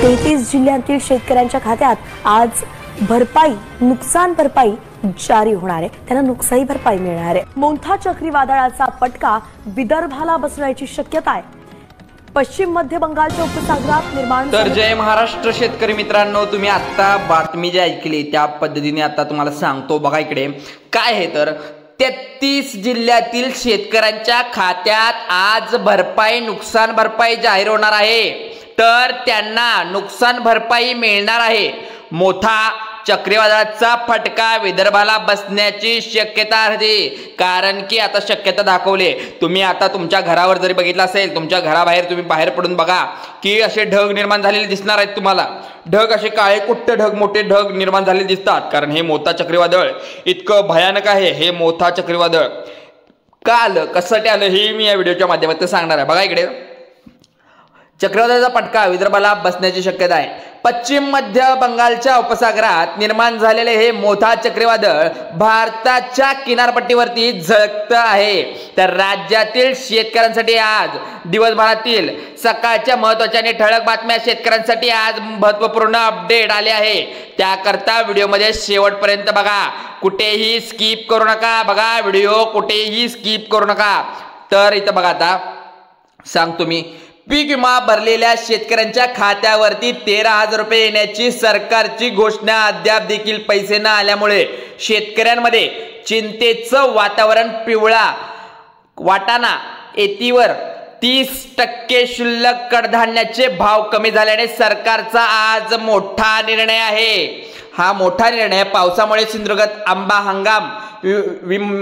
33 जिल्ह्यातील शेतकऱ्यांच्या खात्यात आज भरपाई नुकसान भरपाई जारी होणार आहे। त्यांना नुकसानी भरपाई मिळणार आहे। मोंथा चक्रीवादळाचा फटका विदर्भाला बसण्याची शक्यता आहे। पश्चिम मध्य बंगालच्या उपसागरात निर्माण तर जय महाराष्ट्र शेतकरी मित्रांनो, तुम्ही आता बातमी जी ऐकली त्या पद्धतीने आता तुम्हाला सांगतो। बघा इकडे काय आहे तर 33 जिल्ह्यातील शेतकऱ्यांच्या खात्यात आज भरपाई नुकसान भरपाई जाहीर होणार आहे। तर त्यांना नुकसान भरपाई मिळणार आहे। मोठा चक्रीवादळाचा फटका विदर्भाला बसण्याची शक्यता आहे। कारण की आता शक्यता दाखवली, तुम्ही आता तुमच्या घरावर जरी बघितलं असेल, तुमच्या घराबाहेर तुम्ही बाहेर पडून बघा की असे ढग निर्माण झालेले दिसणार आहेत तुम्हाला। ढग असे काळे कुट्ट ढग, मोठे ढग निर्माण झालेले दिसतात। कारण हे मोठा चक्रीवादळ इतकं भयानक आहे। हे मोठा चक्रीवादळ का आलं, कशासाठी आलं हे मी या व्हिडिओच्या माध्यमातून सांगणार आहे। बघा इकडे चक्रीवादळाचा फटका विदर्भाला बसण्याची शक्यता आहे। पश्चिम मध्य बंगालच्या उपसागरात निर्माण झालेले हे मोठा चक्रीवादळ भारताच्या किनारपट्टीवरती झळकत आहे। तर राज्यातील शेतकऱ्यांसाठी आज दिवसभरातील सकाळच्या महत्त्वाच्या आणि ठळक बातम्या शेतकऱ्यांसाठी आज महत्त्वपूर्ण अपडेट आले आहे। त्याकरता व्हिडिओमध्ये शेवटपर्यंत बघा, कुठेही स्किप करू नका। बघा व्हिडिओ कुठेही स्किप करू नका। तर इथं बघा, आता सांगतो मी, पीक विमा भरलेल्या शेतकऱ्यांच्या खात्यावरती 13,000 रुपये येण्याची सरकारची घोषणा अद्याप देखील पैसे न आल्यामुळे शेतकऱ्यांमध्ये चिंतेचं वातावरण। पिवळा वाटाणा एतीवर 30% शिल्लक, कडधान्याचे भाव कमी झाल्याने सरकारचा आज मोठा निर्णय आहे। हा मोठा निर्णय पावसामुळे सिंधुदुर्गात आंबा हंगाम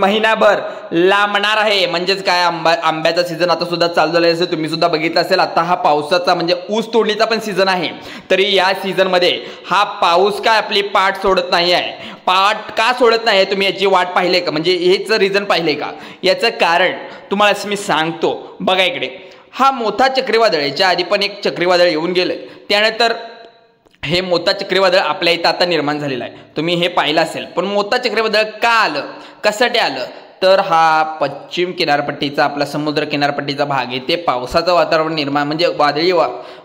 महिनाभर लांबणार आहे। म्हणजेच काय, आंब्याचा सीझन आता सुद्धा चालू झालेला असेल, तुम्ही सुद्धा बघितलं असेल। आता हा पावसाचा म्हणजे ऊस तोडणीचा पण सीझन आहे। तरी या सीझन मध्ये हा पाऊस काय आपली पाठ सोडत नाही आहे। पाठ का सोडत नाही, तुम्ही याची वाट पाहिले का, म्हणजे हेच रिझन पाहिले का? याचं कारण तुम्हाला मी सांगतो। बघा इकडे हा मोठा चक्रीवादळ, याच्या आधी पण एक चक्रीवादळ येऊन गेले, त्यानंतर हे मोठा चक्रीवादळ आपल्या इथं आता निर्माण झालेला आहे। तुम्ही हे पाहिलं असेल। पण मोठा चक्रीवादळ का आलं, कशासाठी आलं, तर हा पश्चिम किनारपट्टीचा आपला समुद्र किनारपट्टीचा भाग आहे। ते पावसाचं वातावरण निर्माण म्हणजे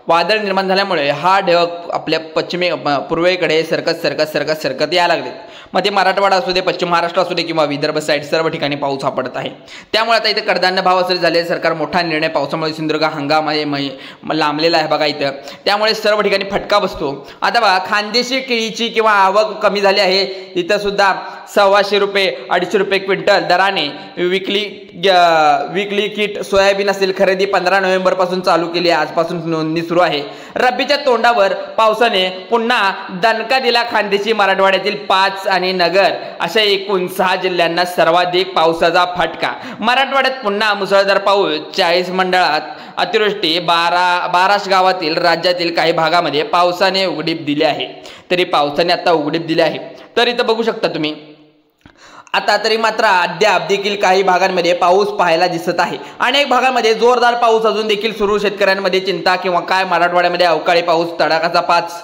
वादळ निर्माण झाल्यामुळे हा ढग आपल्या पूर्वेकडे सरकत यायला लागले। मग ते मराठवाडा असू दे, पश्चिम महाराष्ट्र असू दे किंवा विदर्भ साईड, सर्व ठिकाणी पाऊस सापडत आहे। त्यामुळे आता इथे कडधान्य भाव असले झाले, सरकार मोठा निर्णय, पावसामुळे सिंधुदुर्ग हंगाम लांबलेला आहे बघा इथं। त्यामुळे सर्व ठिकाणी फटका बसतो। आता बघा खानदेशी केळीची किंवा आवक कमी झाली आहे। इथं सुद्धा 125 रुपये 250 रुपये क्विंटल दराने विकली किट सोयाबीन असेल खरेदी 15 नोव्हेंबर पासून चालू केली आहे। आजपासून नोंदणी सुरू आहे। रब्बीच्या तोंडावर पावसाने पुन्हा दणका दिला। खानदेशी मराठवाड्यातील 5 आणि नगर अशा एकूण 6 जिल्ह्यांना सर्वाधिक पावसाचा फटका। मराठवाड्यात पुन्हा मुसळधार पाऊस, 40 मंडळात अतिवृष्टी, 12 गावातील राज्यातील काही भागामध्ये पावसाने उघडीप दिली आहे। तरी पावसाने आता उघडीप दिली आहे। तर इथं बघू शकता तुम्ही, आता तरी मात्र अद्याप देखील काही भागांमध्ये पाऊस पाहायला दिसत आहे। अनेक भागांमध्ये जोरदार पाऊस अजून देखील सुरू। शेतकऱ्यांमध्ये चिंता किंवा काय, मराठवाड्यामध्ये अवकाळी पाऊस, तडाखाचा 5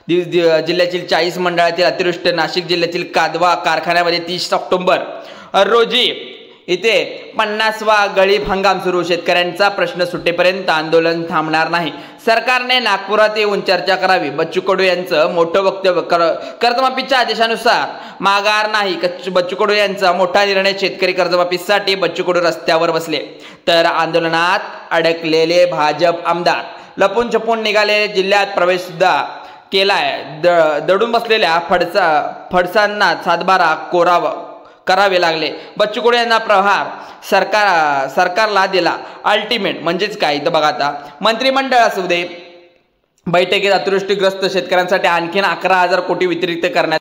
जिल्ह्यातील 40 मंडळातील अतिवृष्टी, नाशिक जिल्ह्यातील कादवा कारखान्यामध्ये 30 ऑक्टोबर रोजी इथे 50वा गळीत हंगाम सुरू। शेतकऱ्यांचा प्रश्न सुटेपर्यंत आंदोलन थांबणार नाही। सरकारने नागपुरात येऊन चर्चा करावी। बच्चू कडू यांचं मोठं वक्तव्य। कर्जमाफीच्या आदेशानुसार माघार नाही, बच्चू कडू यांचा मोठा निर्णय। शेतकरी कर्जमाफीसाठी बच्चू कडू रस्त्यावर बसले, तर आंदोलनात अडकलेले भाजप आमदार लपून छपून निघाले। जिल्ह्यात प्रवेश सुद्धा केलाय। दडून बसलेल्या फडसांना सातबारा करावे लागले। बच्चू कडू यांना प्रहार सरकारला दिला अल्टिमेट। म्हणजेच काय, तर बघा आता मंत्रिमंडळ असू दे बैठकीत अतिवृष्टीग्रस्त शेतकऱ्यांसाठी आणखीन 11,000 कोटी वितरित करण्यात